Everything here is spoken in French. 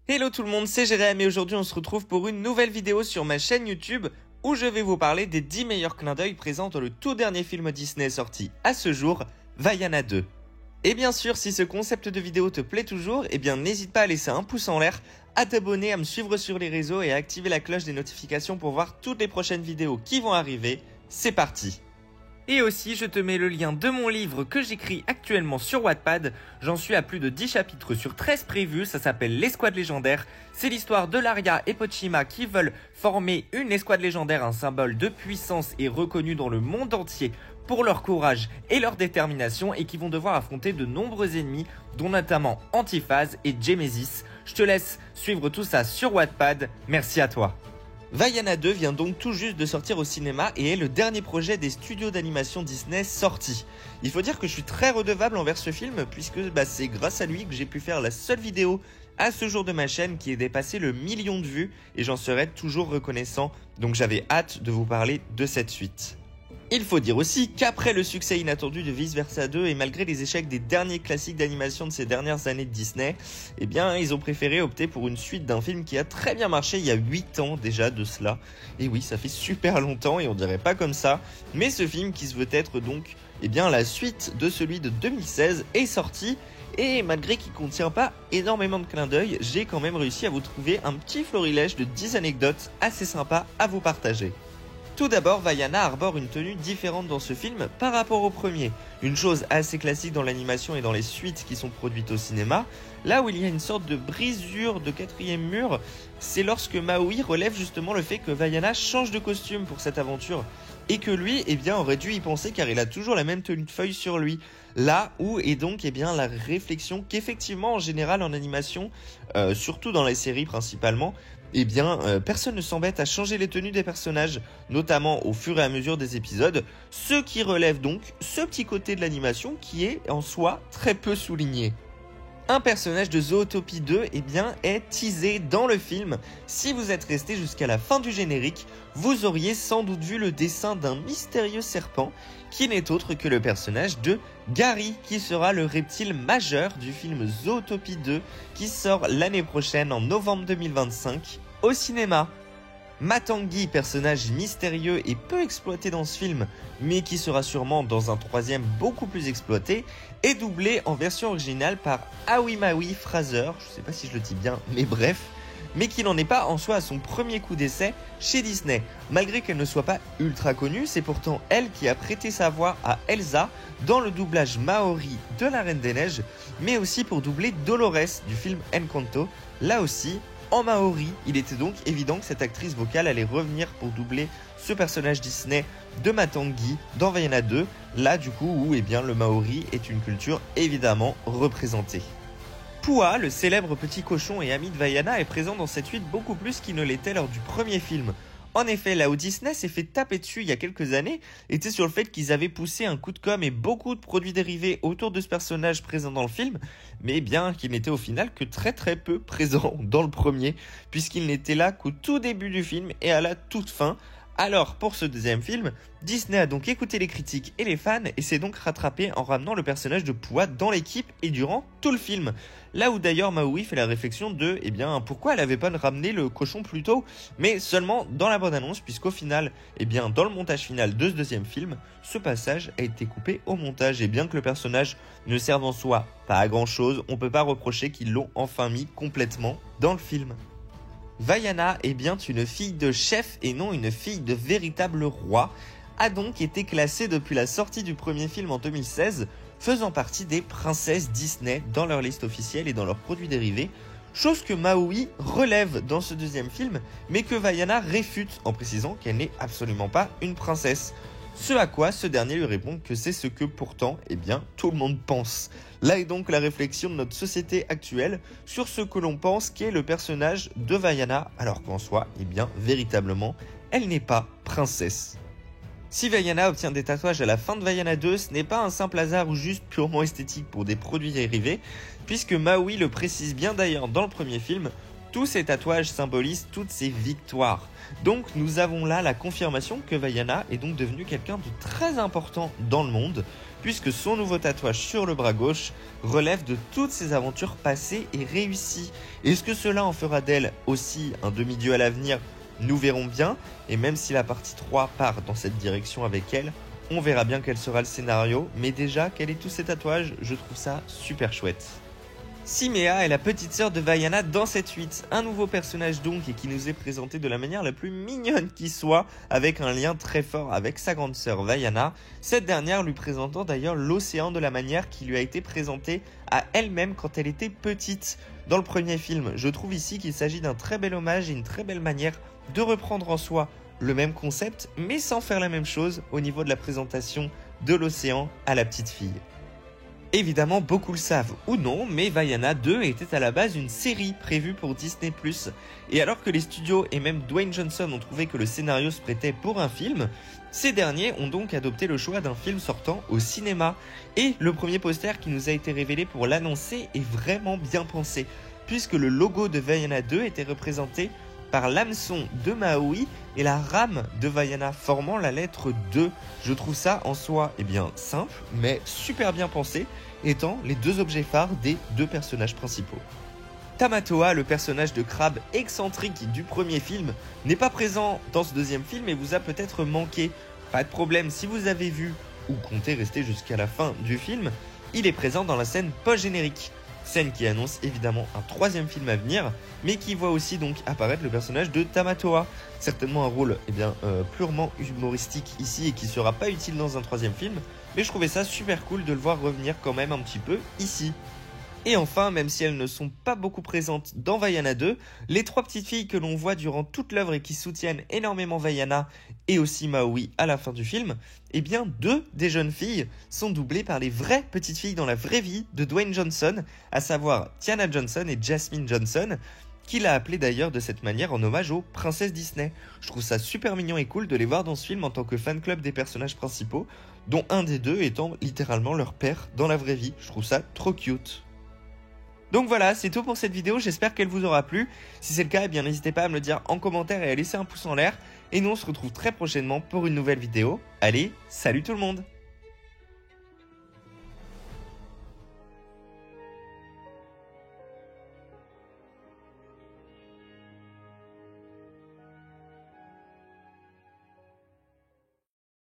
Hello tout le monde, c'est Jérém et aujourd'hui on se retrouve pour une nouvelle vidéo sur ma chaîne YouTube où je vais vous parler des 10 meilleurs clins d'œil présents dans le tout dernier film Disney sorti à ce jour, Vaiana 2. Et bien sûr, si ce concept de vidéo te plaît toujours, n'hésite pas à laisser un pouce en l'air, à t'abonner, à me suivre sur les réseaux et à activer la cloche des notifications pour voir toutes les prochaines vidéos qui vont arriver. C'est parti! Et aussi, je te mets le lien de mon livre que j'écris actuellement sur Wattpad. J'en suis à plus de 10 chapitres sur 13 prévus, ça s'appelle l'Escouade légendaire. C'est l'histoire de Laria et Pochima qui veulent former une escouade légendaire, un symbole de puissance et reconnu dans le monde entier pour leur courage et leur détermination et qui vont devoir affronter de nombreux ennemis, dont notamment Antiphase et Gemesis. Je te laisse suivre tout ça sur Wattpad, merci à toi. Vaiana 2 vient donc tout juste de sortir au cinéma et est le dernier projet des studios d'animation Disney sorti. Il faut dire que je suis très redevable envers ce film puisque c'est grâce à lui que j'ai pu faire la seule vidéo à ce jour de ma chaîne qui ait dépassé le 1 million de vues et j'en serai toujours reconnaissant, donc j'avais hâte de vous parler de cette suite. Il faut dire aussi qu'après le succès inattendu de Vice Versa 2 et malgré les échecs des derniers classiques d'animation de ces dernières années de Disney, ils ont préféré opter pour une suite d'un film qui a très bien marché il y a 8 ans déjà de cela. Et oui, ça fait super longtemps et on dirait pas comme ça, mais ce film qui se veut être donc la suite de celui de 2016 est sorti. Et malgré qu'il ne contient pas énormément de clins d'œil, j'ai quand même réussi à vous trouver un petit florilège de 10 anecdotes assez sympas à vous partager. Tout d'abord, Vaiana arbore une tenue différente dans ce film par rapport au premier. Une chose assez classique dans l'animation et dans les suites qui sont produites au cinéma. Là où il y a une sorte de brisure de quatrième mur, c'est lorsque Maui relève justement le fait que Vaiana change de costume pour cette aventure. Et que lui, aurait dû y penser car il a toujours la même tenue de feuille sur lui. Là où est donc la réflexion qu'effectivement en général en animation, surtout dans les séries principalement, personne ne s'embête à changer les tenues des personnages, notamment au fur et à mesure des épisodes, ce qui relève donc ce petit côté de l'animation qui est en soi très peu souligné. Un personnage de Zootopie 2 est teasé dans le film. Si vous êtes resté jusqu'à la fin du générique, vous auriez sans doute vu le dessin d'un mystérieux serpent qui n'est autre que le personnage de Gary, qui sera le reptile majeur du film Zootopie 2 qui sort l'année prochaine en novembre 2025 au cinéma. Matangi, personnage mystérieux et peu exploité dans ce film, mais qui sera sûrement dans un troisième beaucoup plus exploité, est doublé en version originale par Awimawi Fraser, je sais pas si je le dis bien, mais bref, mais qui n'en est pas en soi à son premier coup d'essai chez Disney. Malgré qu'elle ne soit pas ultra connue, c'est pourtant elle qui a prêté sa voix à Elsa dans le doublage maori de La Reine des Neiges, mais aussi pour doubler Dolores du film Encanto, là aussi en maori. Il était donc évident que cette actrice vocale allait revenir pour doubler ce personnage Disney de Matangi dans Vaiana 2, là du coup où le maori est une culture évidemment représentée. Pua, le célèbre petit cochon et ami de Vaiana, est présent dans cette suite beaucoup plus qu'il ne l'était lors du premier film. En effet, là où Disney s'est fait taper dessus il y a quelques années, était sur le fait qu'ils avaient poussé un coup de com' et beaucoup de produits dérivés autour de ce personnage présent dans le film, mais qu'il n'était au final que très peu présent dans le premier, puisqu'il n'était là qu'au tout début du film et à la toute fin. Alors, pour ce deuxième film, Disney a donc écouté les critiques et les fans et s'est donc rattrapé en ramenant le personnage de Pua dans l'équipe et durant tout le film. Là où d'ailleurs Maui fait la réflexion de pourquoi elle n'avait pas ramené le cochon plus tôt, mais seulement dans la bande-annonce, puisqu'au final, dans le montage final de ce deuxième film, ce passage a été coupé au montage. Et bien que le personnage ne serve en soi pas à grand chose, on peut pas reprocher qu'ils l'ont enfin mis complètement dans le film. Vaiana est bien une fille de chef et non une fille de véritable roi, a donc été classée depuis la sortie du premier film en 2016, faisant partie des princesses Disney dans leur liste officielle et dans leurs produits dérivés, chose que Maui relève dans ce deuxième film, mais que Vaiana réfute en précisant qu'elle n'est absolument pas une princesse. Ce à quoi ce dernier lui répond que c'est ce que pourtant, tout le monde pense. Là est donc la réflexion de notre société actuelle sur ce que l'on pense qu'est le personnage de Vaiana, alors qu'en soi, véritablement, elle n'est pas princesse. Si Vaiana obtient des tatouages à la fin de Vaiana 2, ce n'est pas un simple hasard ou juste purement esthétique pour des produits dérivés, puisque Maui le précise bien d'ailleurs dans le premier film, tous ces tatouages symbolisent toutes ses victoires. Donc nous avons là la confirmation que Vaiana est donc devenue quelqu'un de très important dans le monde, puisque son nouveau tatouage sur le bras gauche relève de toutes ses aventures passées et réussies. Est-ce que cela en fera d'elle aussi un demi-dieu à l'avenir? Nous verrons bien, et même si la partie 3 part dans cette direction avec elle, on verra bien quel sera le scénario, mais déjà, quel est tous ces tatouages, je trouve ça super chouette. Simea est la petite sœur de Vaiana dans cette suite, un nouveau personnage donc et qui nous est présenté de la manière la plus mignonne qui soit, avec un lien très fort avec sa grande sœur Vaiana, cette dernière lui présentant d'ailleurs l'océan de la manière qui lui a été présentée à elle-même quand elle était petite. Dans le premier film, je trouve ici qu'il s'agit d'un très bel hommage et une très belle manière de reprendre en soi le même concept, mais sans faire la même chose au niveau de la présentation de l'océan à la petite fille. Évidemment, beaucoup le savent ou non, mais Vaiana 2 était à la base une série prévue pour Disney+. Et alors que les studios et même Dwayne Johnson ont trouvé que le scénario se prêtait pour un film, ces derniers ont donc adopté le choix d'un film sortant au cinéma. Et le premier poster qui nous a été révélé pour l'annoncer est vraiment bien pensé, puisque le logo de Vaiana 2 était représenté par l'hameçon de Maui et la rame de Vaiana formant la lettre 2. Je trouve ça en soi simple, mais super bien pensé, étant les deux objets phares des deux personnages principaux. Tamatoa, le personnage de crabe excentrique du premier film, n'est pas présent dans ce deuxième film et vous a peut-être manqué. Pas de problème, si vous avez vu ou comptez rester jusqu'à la fin du film, il est présent dans la scène post-générique. Scène qui annonce évidemment un troisième film à venir, mais qui voit aussi donc apparaître le personnage de Tamatoa. Certainement un rôle purement humoristique ici et qui sera pas utile dans un troisième film, mais je trouvais ça super cool de le voir revenir quand même un petit peu ici. Et enfin, même si elles ne sont pas beaucoup présentes dans Vaiana 2, les trois petites filles que l'on voit durant toute l'œuvre et qui soutiennent énormément Vaiana et aussi Maui à la fin du film, deux des jeunes filles sont doublées par les vraies petites filles dans la vraie vie de Dwayne Johnson, à savoir Tiana Johnson et Jasmine Johnson, qu'il a appelé d'ailleurs de cette manière en hommage aux princesses Disney. Je trouve ça super mignon et cool de les voir dans ce film en tant que fan club des personnages principaux, dont un des deux étant littéralement leur père dans la vraie vie. Je trouve ça trop cute. Donc voilà, c'est tout pour cette vidéo, j'espère qu'elle vous aura plu. Si c'est le cas, n'hésitez pas à me le dire en commentaire et à laisser un pouce en l'air. Et nous on se retrouve très prochainement pour une nouvelle vidéo. Allez, salut tout le monde!